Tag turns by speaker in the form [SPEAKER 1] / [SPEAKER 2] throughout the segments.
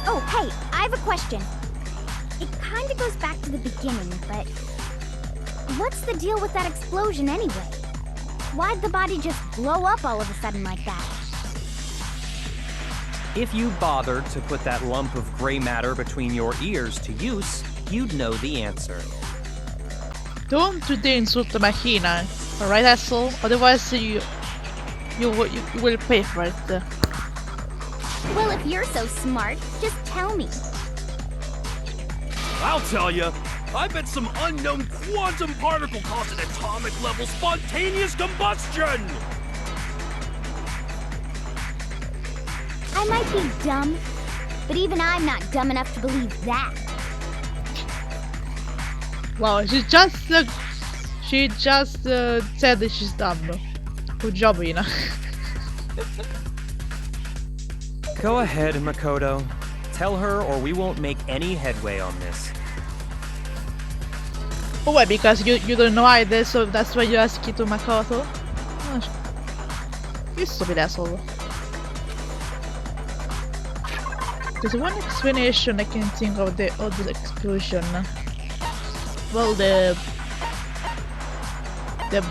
[SPEAKER 1] Oh, hey, I have a question. It kinda goes back to the beginning, but what's the deal with that explosion anyway? Why'd the body just blow up all of a sudden like that?
[SPEAKER 2] If you bothered to put that lump of gray matter between your ears to use, you'd know the answer.
[SPEAKER 3] Don't do the insult machina, alright asshole? Otherwise you will pay for it.
[SPEAKER 1] Well, if you're so smart, just tell me.
[SPEAKER 4] I'll tell you. I bet some unknown quantum particle caused an atomic-level spontaneous combustion!
[SPEAKER 1] I might be dumb, but even I'm not dumb enough to believe that.
[SPEAKER 3] Wow, she just said that she's dumb. Good job, Ina.
[SPEAKER 2] Go ahead, Makoto. Tell her or we won't make any headway on this.
[SPEAKER 3] Oh, wait, because you don't know either, so that's why you ask it to Makoto? Oh, you stupid asshole. There's one explanation I can think of the explosion. Well, the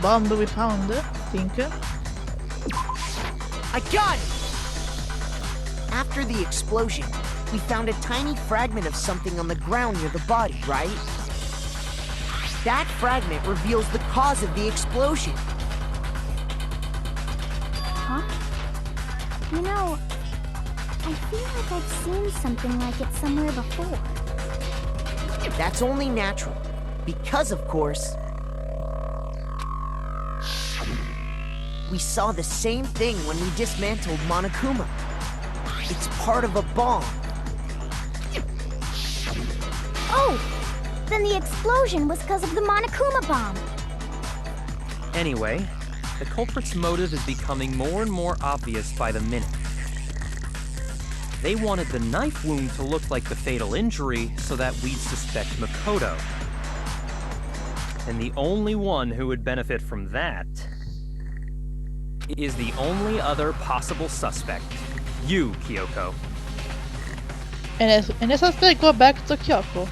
[SPEAKER 3] bomb we found, I think.
[SPEAKER 5] I got it! After the explosion, we found a tiny fragment of something on the ground near the body, right? That fragment reveals the cause of the explosion.
[SPEAKER 1] Huh? You know, I feel like I've seen something like it somewhere before.
[SPEAKER 5] That's only natural. Because, of course, we saw the same thing when we dismantled Monokuma. It's part of a bomb.
[SPEAKER 1] Oh! Then the explosion was because of the Monokuma bomb.
[SPEAKER 2] Anyway, the culprit's motive is becoming more and more obvious by the minute. They wanted the knife wound to look like the fatal injury so that we'd suspect Makoto. And the only one who would benefit from that is the only other possible suspect. You, Kyoko.
[SPEAKER 3] And the suspect go back to Kyoko.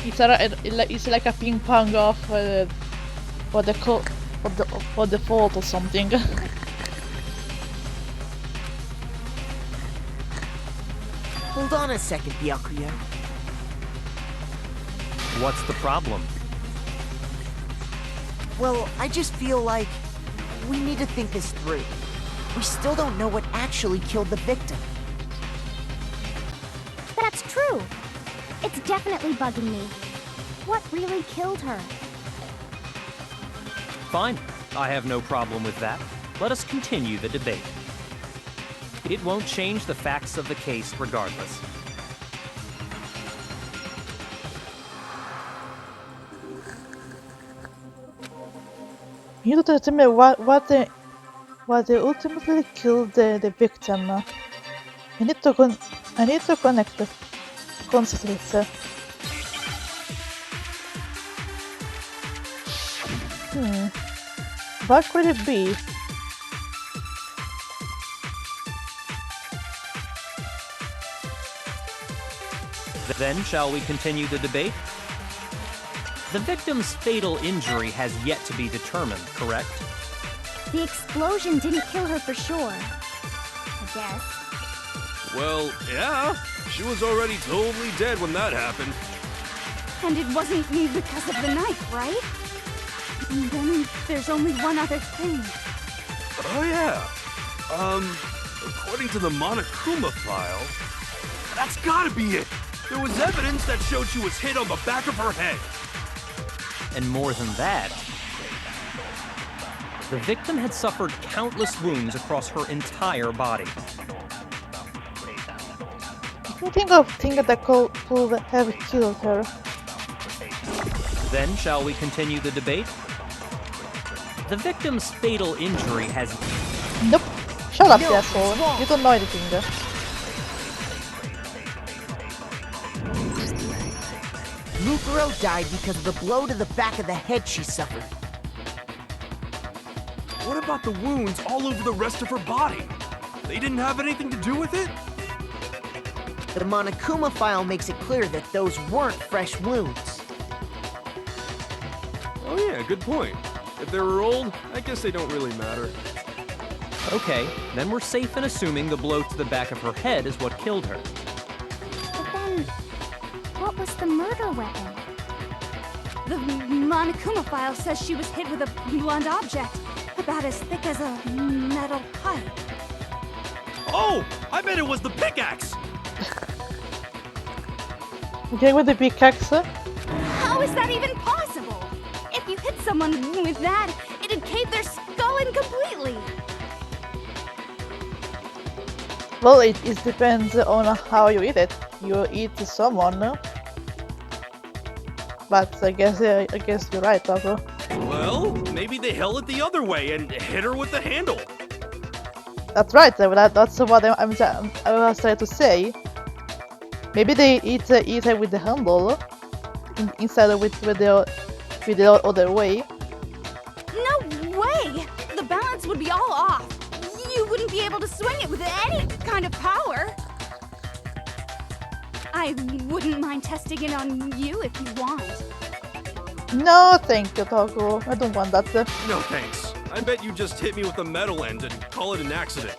[SPEAKER 3] It's like a ping pong of for the fault or something.
[SPEAKER 5] Hold on a second, Byakuya.
[SPEAKER 2] What's the problem?
[SPEAKER 5] Well, I just feel like we need to think this through. We still don't know what actually killed the victim.
[SPEAKER 1] That's true. It's definitely bugging me. What really killed her?
[SPEAKER 2] Fine. I have no problem with that. Let us continue the debate. It won't change the facts of the case regardless.
[SPEAKER 3] You need to tell me what they ultimately killed the victim. I need to connect the conflicts. What could it be?
[SPEAKER 2] Then, shall we continue the debate? The victim's fatal injury has yet to be determined, correct?
[SPEAKER 1] The explosion didn't kill her for sure. I guess.
[SPEAKER 4] Well, yeah. She was already totally dead when that happened.
[SPEAKER 1] And it wasn't me because of the knife, right? And then there's only one other thing.
[SPEAKER 4] Oh, yeah. According to the Monokuma file, that's gotta be it. There was evidence that showed she was hit on the back of her head.
[SPEAKER 2] And more than that, the victim had suffered countless wounds across her entire body.
[SPEAKER 3] I think of things that could have killed her.
[SPEAKER 2] Then, shall we continue the debate? The victim's fatal injury has...
[SPEAKER 3] Nope. Shut up,
[SPEAKER 5] No,
[SPEAKER 3] asshole.
[SPEAKER 5] it's wrong.
[SPEAKER 3] You don't know anything.
[SPEAKER 5] Mukuro died because of the blow to the back of the head she suffered.
[SPEAKER 4] What about the wounds all over the rest of her body? They didn't have anything to do with it?
[SPEAKER 5] The Monokuma file makes it clear that those weren't fresh wounds.
[SPEAKER 4] Oh yeah, good point. If they were old, I guess they don't really matter.
[SPEAKER 2] Okay, then we're safe in assuming the blow to the back of her head is what killed her.
[SPEAKER 1] But then, what was the murder weapon?
[SPEAKER 6] The Monokuma file says she was hit with a blunt object, about as thick as a metal pipe.
[SPEAKER 4] Oh, I bet it was the pickaxe!
[SPEAKER 3] Okay, with the pickaxe.
[SPEAKER 6] How is that even possible? If you hit someone with that, it'd cave their skull in completely.
[SPEAKER 3] Well, it depends on how you eat it. You eat someone, but I guess you're right, Taco.
[SPEAKER 4] Well, maybe they held it the other way and hit her with the handle.
[SPEAKER 3] That's right. That's what I was trying to say. Maybe they eat it with the handle instead of with the other way.
[SPEAKER 6] No way! The balance would be all off. You wouldn't be able to swing it with any kind of power. I wouldn't mind testing it on you if you want.
[SPEAKER 3] No, thank you, Taco. I don't want that.
[SPEAKER 4] No thanks. I bet you just hit me with a metal end and call it an accident.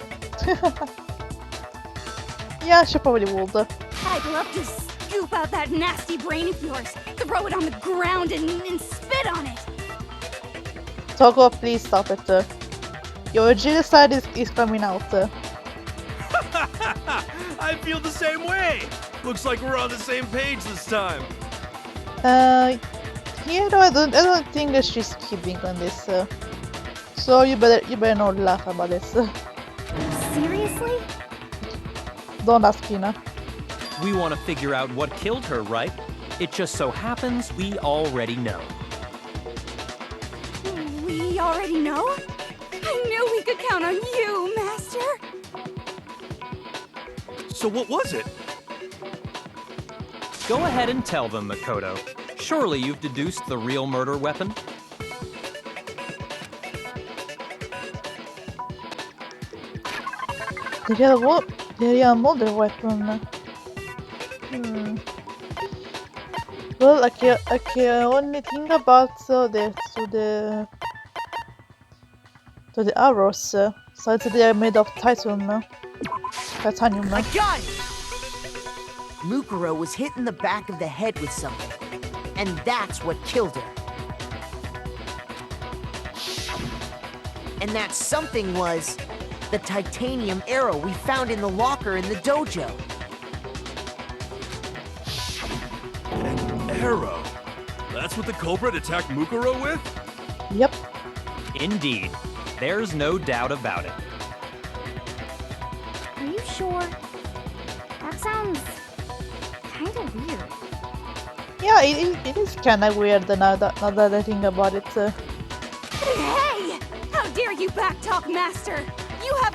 [SPEAKER 3] Yeah, she probably would.
[SPEAKER 6] I'd love to scoop out that nasty brain of yours, throw it on the ground and spit on it.
[SPEAKER 3] Taco, please stop it. Your genocide is coming out.
[SPEAKER 4] I feel the same way. Looks like we're on the same page this time.
[SPEAKER 3] Yeah, no, I don't think that she's kidding on this. So you better not laugh about this.
[SPEAKER 1] Seriously?
[SPEAKER 3] Don't ask Hina.
[SPEAKER 2] We want to figure out what killed her, right? It just so happens we already know.
[SPEAKER 6] We already know? I knew we could count on you, Master.
[SPEAKER 4] So what was it?
[SPEAKER 2] Go ahead and tell them, Makoto. Surely you've deduced the real murder weapon?
[SPEAKER 3] The real murder weapon. Well, I can only think about the arrows, since they are made of titanium.
[SPEAKER 5] I got it! Mukuro was hit in the back of the head with something, and that's what killed her. And that something was the titanium arrow we found in the locker in the dojo.
[SPEAKER 4] An arrow? That's what the culprit attacked Mukuro with?
[SPEAKER 3] Yep.
[SPEAKER 2] Indeed. There's no doubt about it.
[SPEAKER 1] Are you sure? That sounds kinda weird.
[SPEAKER 3] Yeah, it is kinda weird now that I think about it.
[SPEAKER 6] Hey! How dare you backtalk, Master? You have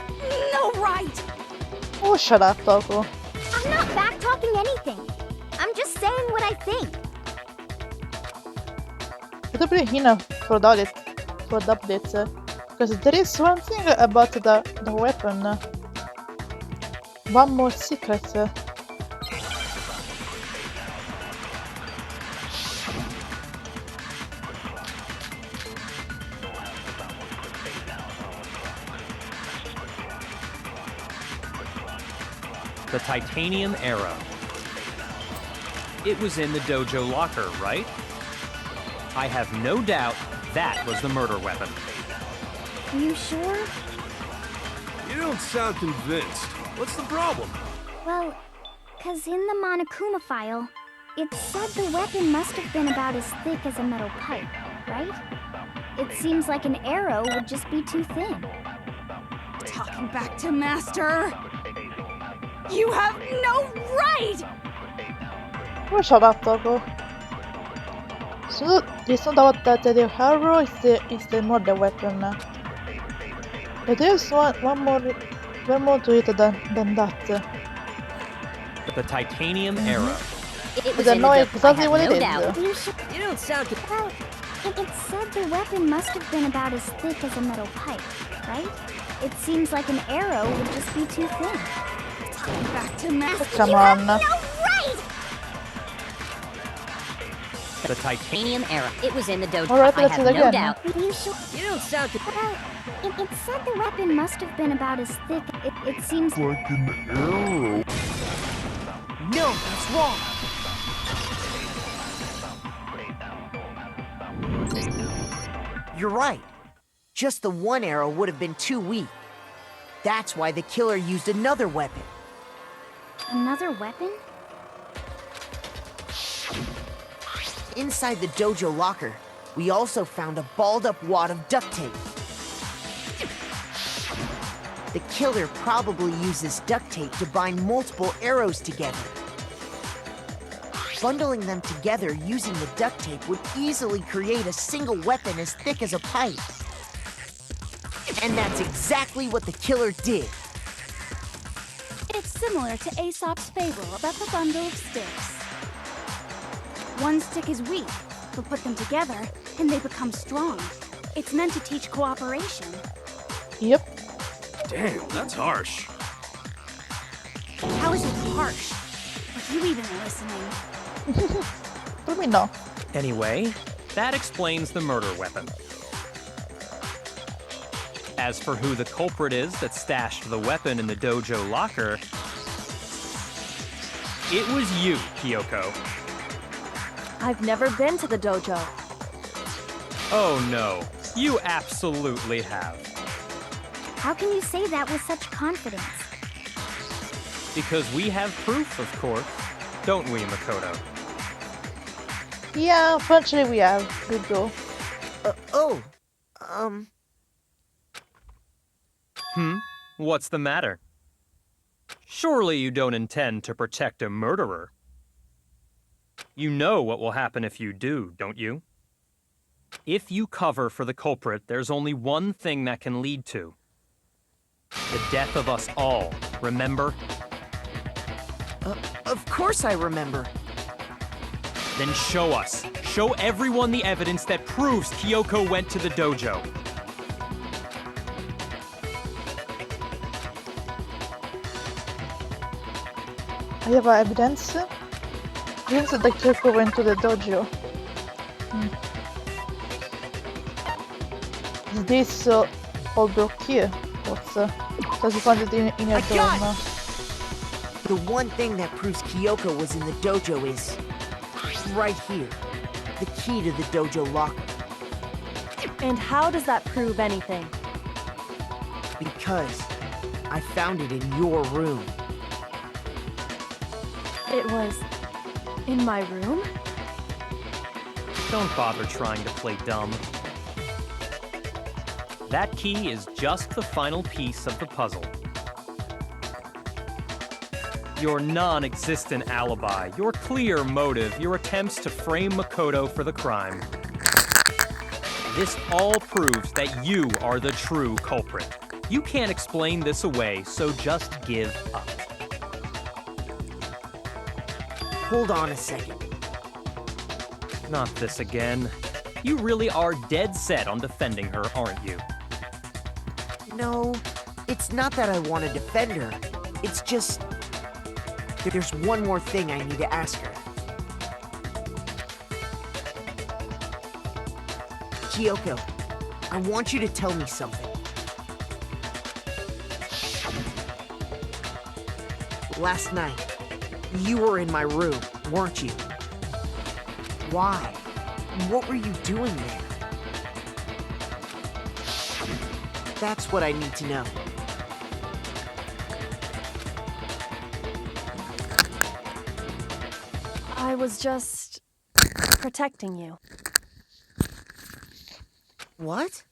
[SPEAKER 6] no right!
[SPEAKER 3] Oh, shut up, Taco.
[SPEAKER 1] I'm not back-talking anything. I'm just saying what I think.
[SPEAKER 3] I don't blame Hina for the updates, because there is one thing about the weapon. One more secret.
[SPEAKER 2] The titanium arrow. It was in the dojo locker, right? I have no doubt that was the murder weapon.
[SPEAKER 1] Are you sure?
[SPEAKER 4] You don't sound convinced. What's the problem?
[SPEAKER 1] Well, 'cause in the Monokuma file, it said the weapon must have been about as thick as a metal pipe, right? It seems like an arrow would just be too thin.
[SPEAKER 6] Talking back to Master. You have no right!
[SPEAKER 3] Oh, shut up, Taco. So it's not about that the arrow is the murder weapon. But there's one more to it than that.
[SPEAKER 2] The titanium arrow.
[SPEAKER 1] It
[SPEAKER 3] I don't know exactly what it is.
[SPEAKER 1] You should...
[SPEAKER 5] You don't sound
[SPEAKER 1] Well, it said the weapon must have been about as thick as a metal pipe, right? It seems like an arrow would just be too thin.
[SPEAKER 6] Back to master.
[SPEAKER 3] Come on.
[SPEAKER 1] No right!
[SPEAKER 2] The titanium
[SPEAKER 7] Arrow. It was in the dojo.
[SPEAKER 3] Alright,
[SPEAKER 7] I
[SPEAKER 3] let's
[SPEAKER 7] have
[SPEAKER 3] do it
[SPEAKER 7] no
[SPEAKER 3] again.
[SPEAKER 7] doubt.
[SPEAKER 1] You sure?
[SPEAKER 7] You don't sound.
[SPEAKER 1] Well, it said the weapon must have been about as thick. It seems.
[SPEAKER 5] No, that's wrong. You're right. Just the one arrow would have been too weak. That's why the killer used another weapon.
[SPEAKER 1] Another weapon?
[SPEAKER 5] Inside the dojo locker, we also found a balled-up wad of duct tape. The killer probably uses duct tape to bind multiple arrows together. Bundling them together using the duct tape would easily create a single weapon as thick as a pipe. And that's exactly what the killer did.
[SPEAKER 6] It's similar to Aesop's fable about the bundle of sticks. One stick is weak, but put them together and they become strong. It's meant to teach cooperation.
[SPEAKER 3] Yep.
[SPEAKER 4] Damn, that's harsh.
[SPEAKER 6] How is it harsh? Are you even listening?
[SPEAKER 3] Let me know.
[SPEAKER 2] Anyway, that explains the murder weapon. As for who the culprit is that stashed the weapon in the dojo locker, it was you, Kyoko.
[SPEAKER 8] I've never been to the dojo.
[SPEAKER 2] Oh no, you absolutely have.
[SPEAKER 1] How can you say that with such confidence?
[SPEAKER 2] Because we have proof, of course. Don't we, Makoto?
[SPEAKER 3] Yeah, unfortunately we have. We do.
[SPEAKER 2] What's the matter? Surely you don't intend to protect a murderer. You know what will happen if you do, don't you? If you cover for the culprit, there's only one thing that can lead to. The death of us all, remember?
[SPEAKER 5] Of course I remember.
[SPEAKER 2] Then show us. Show everyone the evidence that proves Kyoko went to the dojo.
[SPEAKER 3] I have evidence. Evidence that Kyoko went to the dojo. This old block here. What's does you find it in your
[SPEAKER 5] I got
[SPEAKER 3] dorm?
[SPEAKER 5] The one thing that proves Kyoko was in the dojo is right here. The key to the dojo locker.
[SPEAKER 8] And how does that prove anything?
[SPEAKER 5] Because I found it in your room.
[SPEAKER 8] It was in my room?
[SPEAKER 2] Don't bother trying to play dumb. That key is just the final piece of the puzzle. Your non-existent alibi, your clear motive, your attempts to frame Makoto for the crime. This all proves that you are the true culprit. You can't explain this away, so just give up.
[SPEAKER 5] Hold on a second.
[SPEAKER 2] Not this again. You really are dead set on defending her, aren't you?
[SPEAKER 5] No, it's not that I want to defend her. It's just... there's one more thing I need to ask her. Kyoko, I want you to tell me something. Last night, you were in my room, weren't you? Why? What were you doing there? That's what I need to know.
[SPEAKER 8] I was just protecting you.
[SPEAKER 5] What?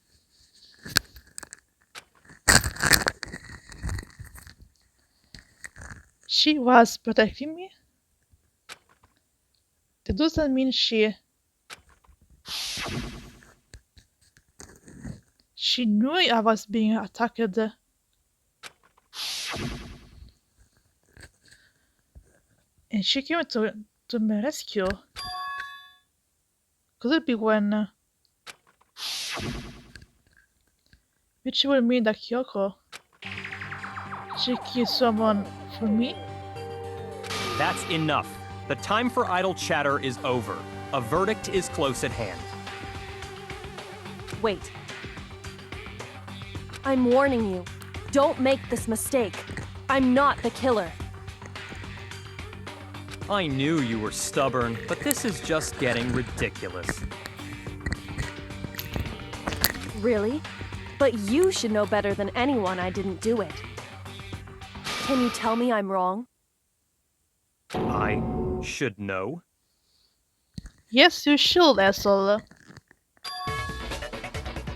[SPEAKER 3] She was protecting me? That doesn't mean she knew I was being attacked. And she came to my rescue. Could it be when... which would mean that Kyoko she killed someone for me?
[SPEAKER 2] That's enough. The time for idle chatter is over. A verdict is close at hand.
[SPEAKER 8] Wait. I'm warning you. Don't make this mistake. I'm not the killer.
[SPEAKER 2] I knew you were stubborn, but this is just getting ridiculous.
[SPEAKER 8] Really? But you should know better than anyone I didn't do it. Can you tell me I'm wrong?
[SPEAKER 2] I should know.
[SPEAKER 3] Yes, you should, asshole.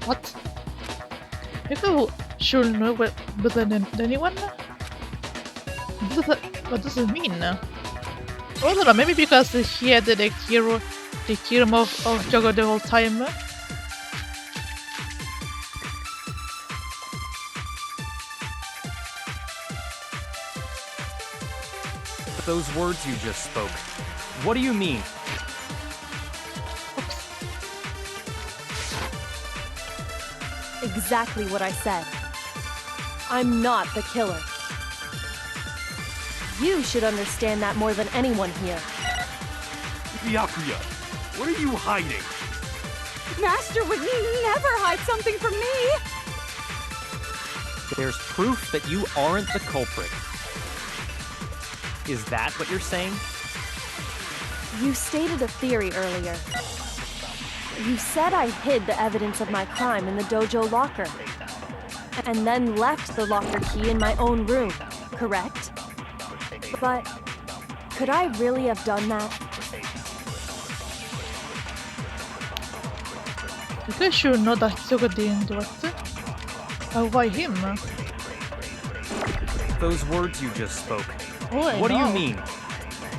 [SPEAKER 3] What? You should know better than anyone? What does it mean? I don't know, maybe because he had the hero of Jogo the whole time.
[SPEAKER 2] Those words you just spoke. What do you mean?
[SPEAKER 8] Exactly what I said. I'm not the killer. You should understand that more than anyone here.
[SPEAKER 4] Byakuya, what are you hiding?
[SPEAKER 6] Master would never hide something from me!
[SPEAKER 2] There's proof that you aren't the culprit. Is that what you're saying?
[SPEAKER 8] You stated a theory earlier. You said I hid the evidence of my crime in the dojo locker, and then left the locker key in my own room, correct? But could I really have done that?
[SPEAKER 3] You guys should know that Jogo didn't do it. Why him?
[SPEAKER 2] Those words you just spoke.
[SPEAKER 3] Oh, I
[SPEAKER 2] What do you
[SPEAKER 3] know.
[SPEAKER 2] mean?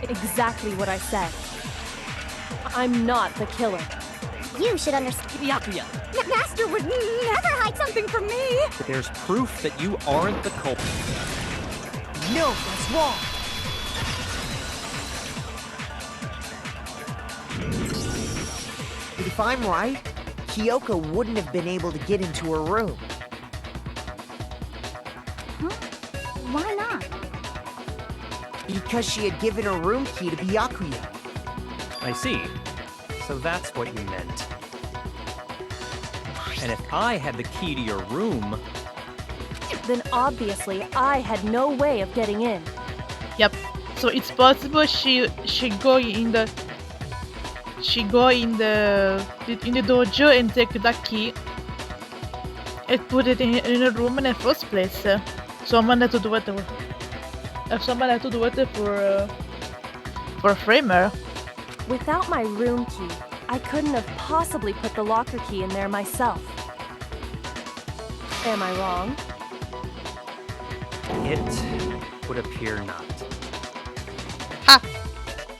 [SPEAKER 8] Exactly what I said. I'm not the killer.
[SPEAKER 1] You should understand.
[SPEAKER 6] Byakuya. Master would never hide something from me!
[SPEAKER 2] There's proof that you aren't the culprit.
[SPEAKER 5] No, that's wrong. If I'm right, Kyoko wouldn't have been able to get into her room.
[SPEAKER 1] Why not?
[SPEAKER 5] Because she had given her room key to Byakuya.
[SPEAKER 2] I see. So that's what you meant. And if I had the key to your room,
[SPEAKER 8] Then obviously I had no way of getting in.
[SPEAKER 3] Yep. So it's possible she go in the dojo and take the key and put it in a room in the first place. Someone had to do it. Someone had to do it for Framer.
[SPEAKER 8] Without my room key, I couldn't have possibly put the locker key in there myself. Am I wrong?
[SPEAKER 2] it would appear not.
[SPEAKER 3] Ha!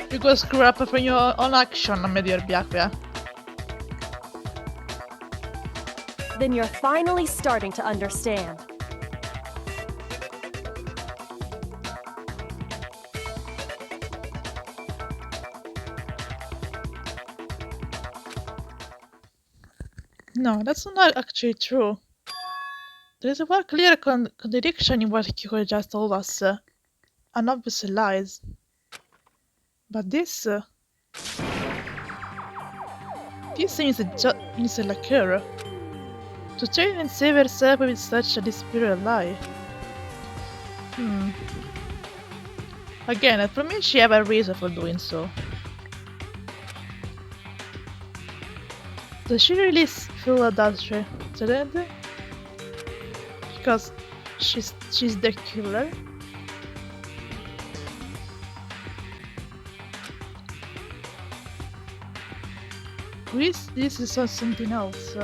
[SPEAKER 3] You go screw up from your own action, my dear Byakuya.
[SPEAKER 8] Then you're finally starting to understand.
[SPEAKER 3] No, that's not actually true. There is a very clear contradiction in what Kyoko just told us, and obvious lies. But this seems to occur. To try and save herself with such a dispirited lie. Again, for me, she have a reason for doing so. Does she really feel adultery threatened? Because she's the killer? This is something else.